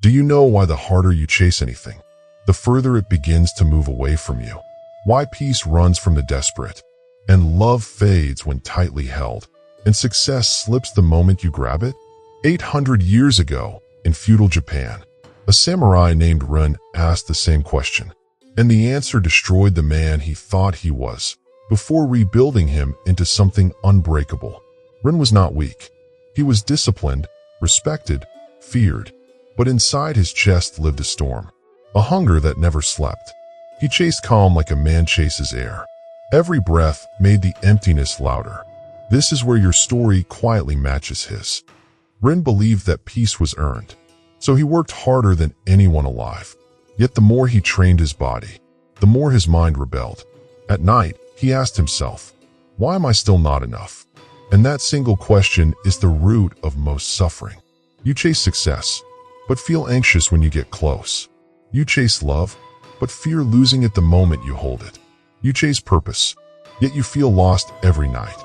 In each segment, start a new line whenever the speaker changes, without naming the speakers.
Do you know why the harder you chase anything, the further it begins to move away from you? Why peace runs from the desperate, and love fades when tightly held, and success slips the moment you grab it? 800 years ago, in feudal Japan, a samurai named Rin asked the same question, and the answer destroyed the man he thought he was, before rebuilding him into something unbreakable. Rin was not weak. He was disciplined, respected, feared, but inside his chest lived a storm, a hunger that never slept. He chased calm like a man chases air. Every breath made the emptiness louder. This is where your story quietly matches his. Rin believed that peace was earned, so he worked harder than anyone alive. Yet the more he trained his body, the more his mind rebelled. At night, he asked himself, why am I still not enough? And that single question is the root of most suffering. You chase success, but feel anxious when you get close. You chase love, but fear losing it the moment you hold it. You chase purpose, yet you feel lost every night.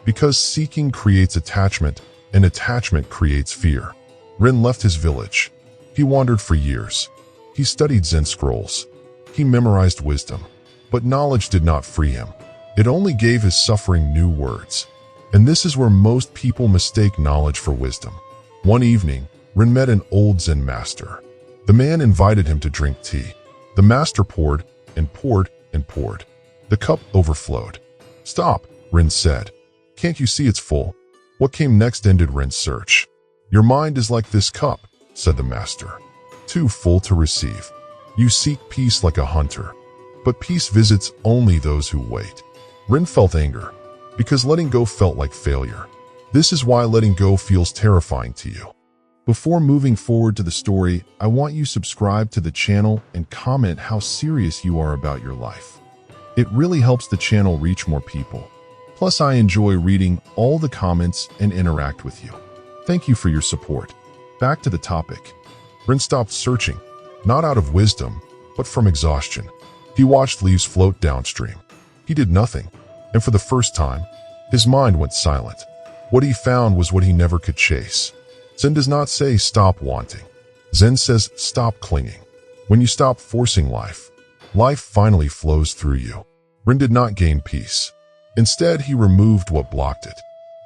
Because seeking creates attachment, and attachment creates fear. Rin left his village. He wandered for years. He studied Zen scrolls. He memorized wisdom. But knowledge did not free him. It only gave his suffering new words. And this is where most people mistake knowledge for wisdom. One evening, Rin met an old Zen master. The man invited him to drink tea. The master poured and poured and poured. The cup overflowed. Stop, Rin said. Can't you see it's full? What came next ended Rin's search. Your mind is like this cup, said the master. Too full to receive. You seek peace like a hunter, but peace visits only those who wait. Rin felt anger, because letting go felt like failure. This is why letting go feels terrifying to you. Before moving forward to the story, I want you to subscribe to the channel and comment how serious you are about your life. It really helps the channel reach more people. Plus, I enjoy reading all the comments and interact with you. Thank you for your support. Back to the topic. Rin stopped searching, not out of wisdom, but from exhaustion. He watched leaves float downstream. He did nothing, and for the first time, his mind went silent. What he found was what he never could chase. Zen does not say stop wanting. Zen says stop clinging. When you stop forcing life, life finally flows through you. Rin did not gain peace. Instead, he removed what blocked it.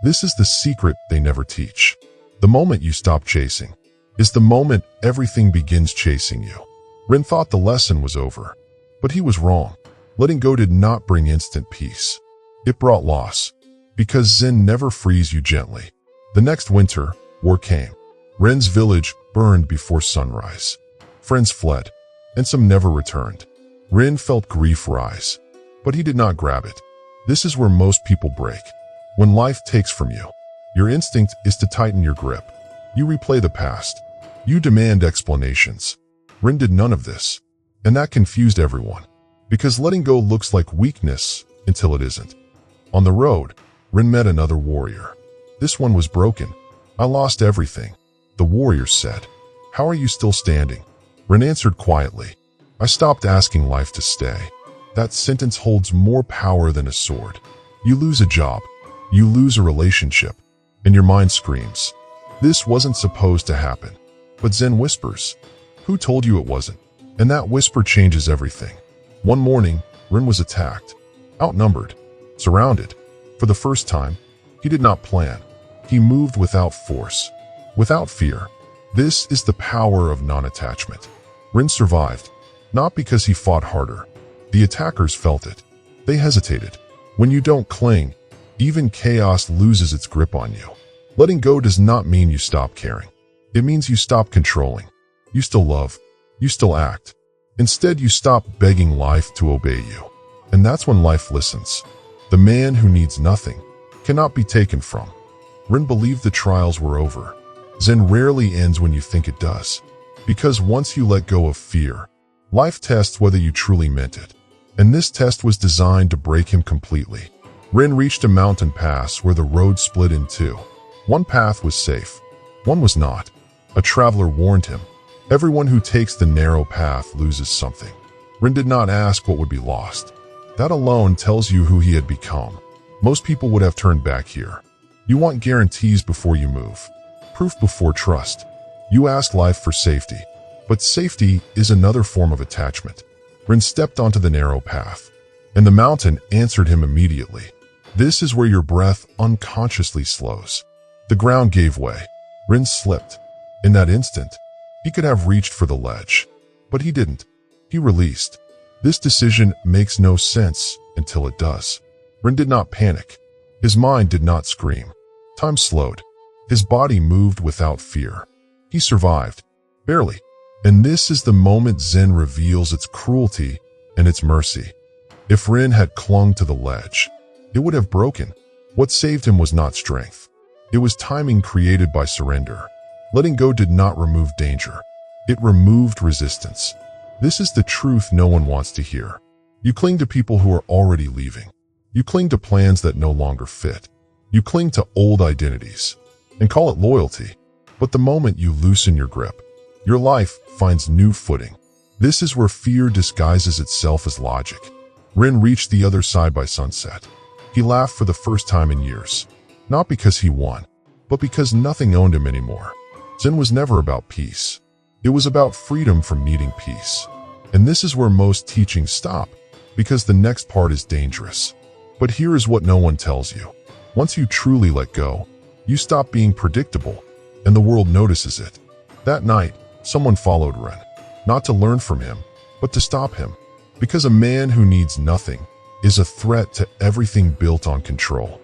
This is the secret they never teach. The moment you stop chasing is the moment everything begins chasing you. Rin thought the lesson was over, but he was wrong. Letting go did not bring instant peace. It brought loss, because Zen never frees you gently. The next winter, war came. Rin's village burned before sunrise. Friends fled, and some never returned. Rin felt grief rise, but he did not grab it. This is where most people break. When life takes from you, your instinct is to tighten your grip. You replay the past. You demand explanations. Rin did none of this, and that confused everyone, because letting go looks like weakness until it isn't. On the road, Rin met another warrior. This one was broken. I lost everything, the warrior said. How are you still standing? Rin answered quietly. I stopped asking life to stay. That sentence holds more power than a sword. You lose a job, you lose a relationship, and your mind screams. This wasn't supposed to happen. But Zen whispers. Who told you it wasn't? And that whisper changes everything. One morning, Rin was attacked, outnumbered, surrounded. For the first time, he did not plan. He moved without force, without fear. This is the power of non-attachment. Rin survived, not because he fought harder. The attackers felt it. They hesitated. When you don't cling, even chaos loses its grip on you. Letting go does not mean you stop caring. It means you stop controlling. You still love. You still act. Instead, you stop begging life to obey you. And that's when life listens. The man who needs nothing cannot be taken from. Rin believed the trials were over. Zen rarely ends when you think it does. Because once you let go of fear, life tests whether you truly meant it. And this test was designed to break him completely. Rin reached a mountain pass where the road split in two. One path was safe. One was not. A traveler warned him. Everyone who takes the narrow path loses something. Rin did not ask what would be lost. That alone tells you who he had become. Most people would have turned back here. You want guarantees before you move. Proof before trust. You ask life for safety, But safety is another form of attachment. Rin stepped onto the narrow path, and the mountain answered him immediately. This is where your breath unconsciously slows. The ground gave way. Rin slipped. In that instant, he could have reached for the ledge, but he didn't. He released. This decision makes no sense until it does. Rin did not panic. His mind did not scream. Time slowed. His body moved without fear. He survived. Barely. And this is the moment Zen reveals its cruelty and its mercy. If Rin had clung to the ledge, it would have broken. What saved him was not strength. It was timing created by surrender. Letting go did not remove danger. It removed resistance. This is the truth no one wants to hear. You cling to people who are already leaving. You cling to plans that no longer fit. You cling to old identities and call it loyalty. But the moment you loosen your grip, your life finds new footing. This is where fear disguises itself as logic. Rin reached the other side by sunset. He laughed for the first time in years. Not because he won, but because nothing owned him anymore. Zen was never about peace. It was about freedom from needing peace. And this is where most teachings stop, because the next part is dangerous. But here is what no one tells you. Once you truly let go, you stop being predictable, and the world notices it. That night, someone followed Ren, not to learn from him, but to stop him. Because a man who needs nothing is a threat to everything built on control.